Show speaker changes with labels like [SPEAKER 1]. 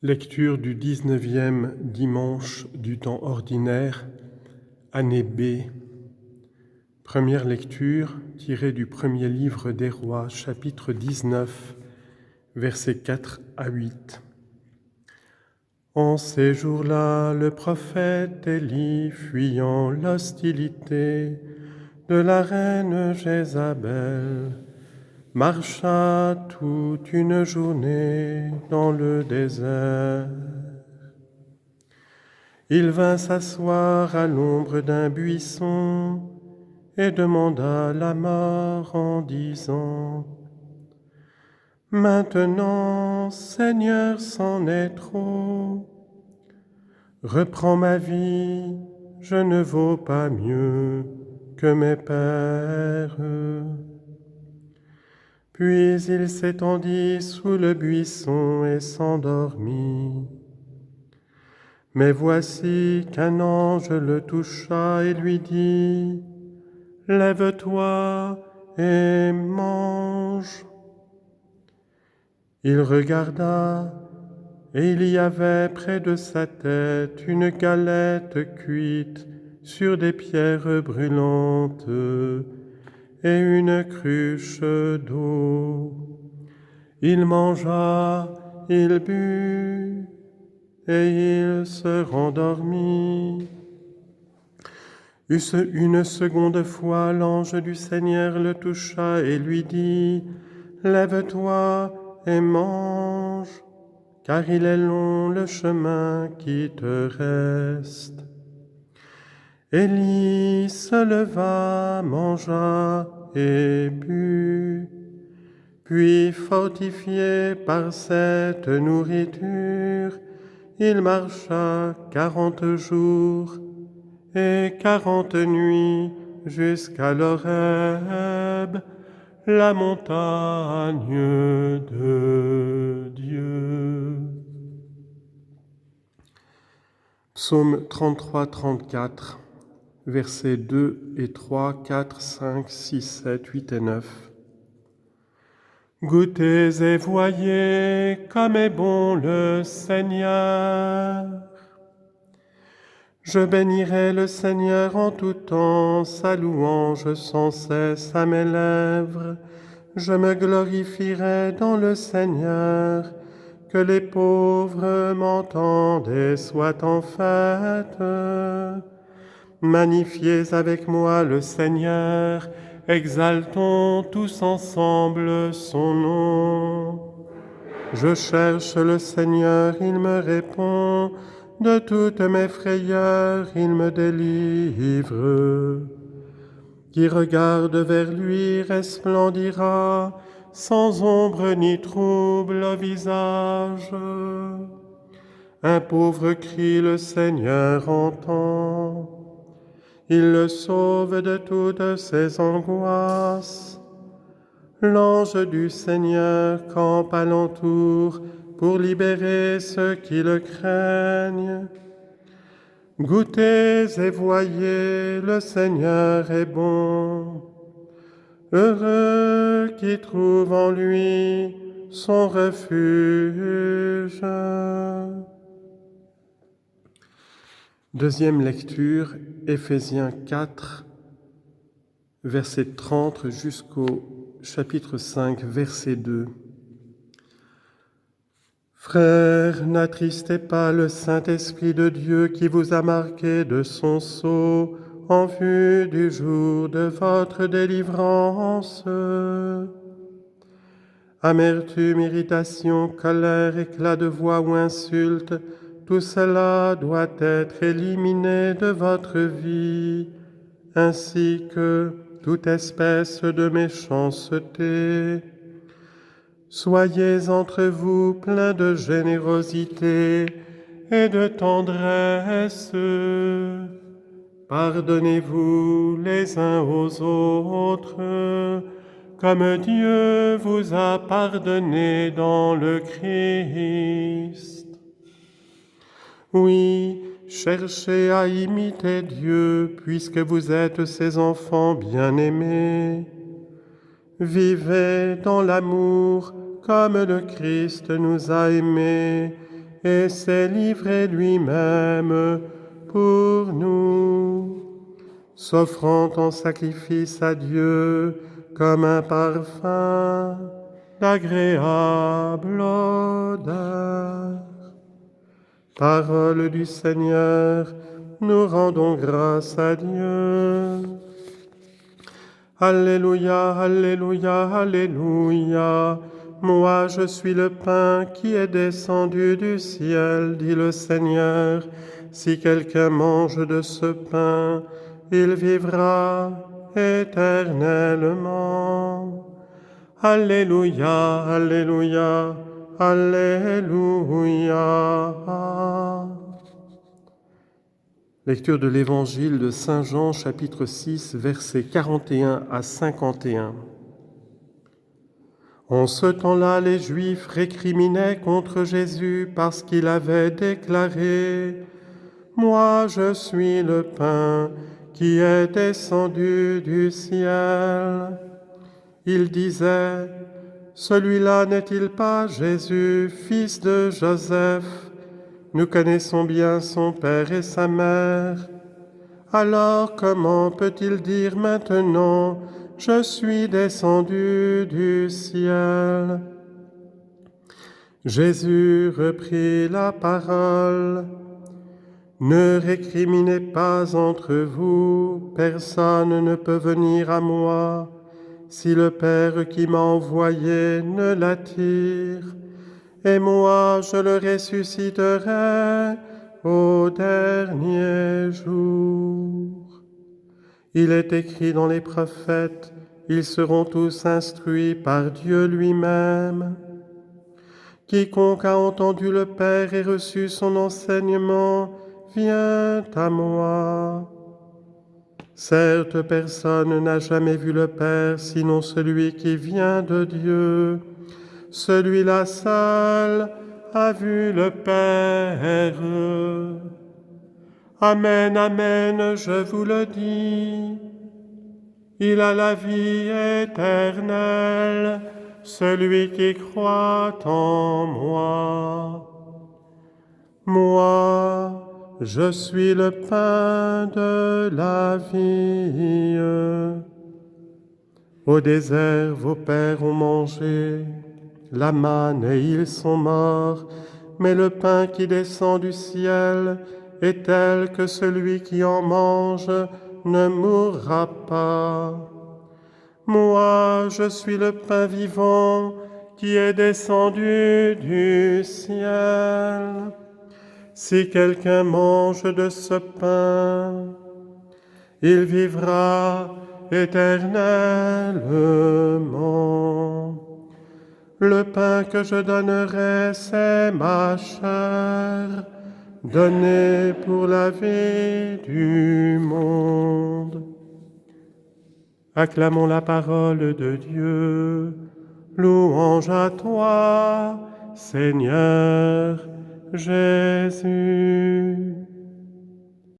[SPEAKER 1] Lecture du 19e dimanche du temps ordinaire, année B. Première lecture tirée du premier livre des Rois, chapitre 19, versets 4 à 8. En ces jours-là, le prophète Élie, fuyant l'hostilité de la reine Jézabel, marcha toute une journée dans le désert. Il vint s'asseoir à l'ombre d'un buisson et demanda la mort en disant : « Maintenant, Seigneur, c'en est trop. Reprends ma vie, je ne vaux pas mieux que mes pères. » Puis il s'étendit sous le buisson et s'endormit. Mais voici qu'un ange le toucha et lui dit : « Lève-toi et mange. » Il regarda, et il y avait près de sa tête une galette cuite sur des pierres brûlantes et une cruche d'eau. Il mangea, il but, et il se rendormit. Une seconde fois, l'ange du Seigneur le toucha et lui dit : « Lève-toi et mange, car il est long le chemin qui te reste. » Élie se leva, mangea et but. Puis, fortifié par cette nourriture, il marcha 40 jours et 40 nuits jusqu'à l'Horeb, la montagne de Dieu. Psaume 33-34, versets 2 et 3, 4, 5, 6, 7, 8 et 9. Goûtez et voyez comme est bon le Seigneur. Je bénirai le Seigneur en tout temps, sa louange sans cesse à mes lèvres. Je me glorifierai dans le Seigneur, que les pauvres m'entendent et soient en fête. Magnifiez avec moi le Seigneur, exaltons tous ensemble son nom. Je cherche le Seigneur, il me répond. De toutes mes frayeurs, il me délivre. Qui regarde vers lui resplendira, sans ombre ni trouble au visage. Un pauvre crie, le Seigneur entend. Il le sauve de toutes ses angoisses. L'ange du Seigneur campe alentour pour libérer ceux qui le craignent. Goûtez et voyez, le Seigneur est bon. Heureux qui trouve en lui son refuge. Deuxième lecture, Éphésiens 4, verset 30 jusqu'au chapitre 5, verset 2. Frères, n'attristez pas le Saint-Esprit de Dieu qui vous a marqué de son sceau en vue du jour de votre délivrance. Amertume, irritation, colère, éclat de voix ou insulte, tout cela doit être éliminé de votre vie, ainsi que toute espèce de méchanceté. Soyez entre vous pleins de générosité et de tendresse. Pardonnez-vous les uns aux autres, comme Dieu vous a pardonné dans le Christ. Oui, cherchez à imiter Dieu, puisque vous êtes ses enfants bien-aimés. Vivez dans l'amour comme le Christ nous a aimés et s'est livré lui-même pour nous, s'offrant en sacrifice à Dieu comme un parfum d'agréable odeur. Parole du Seigneur, nous rendons grâce à Dieu. Alléluia, Alléluia, Alléluia. Moi je suis le pain qui est descendu du ciel, dit le Seigneur. Si quelqu'un mange de ce pain, il vivra éternellement. Alléluia, Alléluia, Alléluia. Lecture de l'Évangile de Saint Jean, chapitre 6, versets 41 à 51. En ce temps-là, les Juifs récriminaient contre Jésus parce qu'il avait déclaré « Moi, je suis le pain qui est descendu du ciel ». Il disait « Celui-là n'est-il pas Jésus, fils de Joseph ? Nous connaissons bien son père et sa mère. Alors comment peut-il dire maintenant « Je suis descendu du ciel » Jésus reprit la parole. Ne récriminez pas entre vous, personne ne peut venir à moi si le Père qui m'a envoyé ne l'attire, et moi je le ressusciterai au dernier jour. Il est écrit dans les prophètes, ils seront tous instruits par Dieu lui-même. Quiconque a entendu le Père et reçu son enseignement, vient à moi. Certes, personne n'a jamais vu le Père, sinon celui qui vient de Dieu. Celui-là seul a vu le Père. Amen, amen, je vous le dis. Il a la vie éternelle, celui qui croit en moi. Moi, je suis le pain de la vie. Au désert, vos pères ont mangé la manne et ils sont morts, mais le pain qui descend du ciel est tel que celui qui en mange ne mourra pas. Moi, je suis le pain vivant qui est descendu du ciel. Si quelqu'un mange de ce pain, il vivra éternellement. Le pain que je donnerai, c'est ma chair, donnée pour la vie du monde. Acclamons la parole de Dieu. Louange à toi, Seigneur Jésus.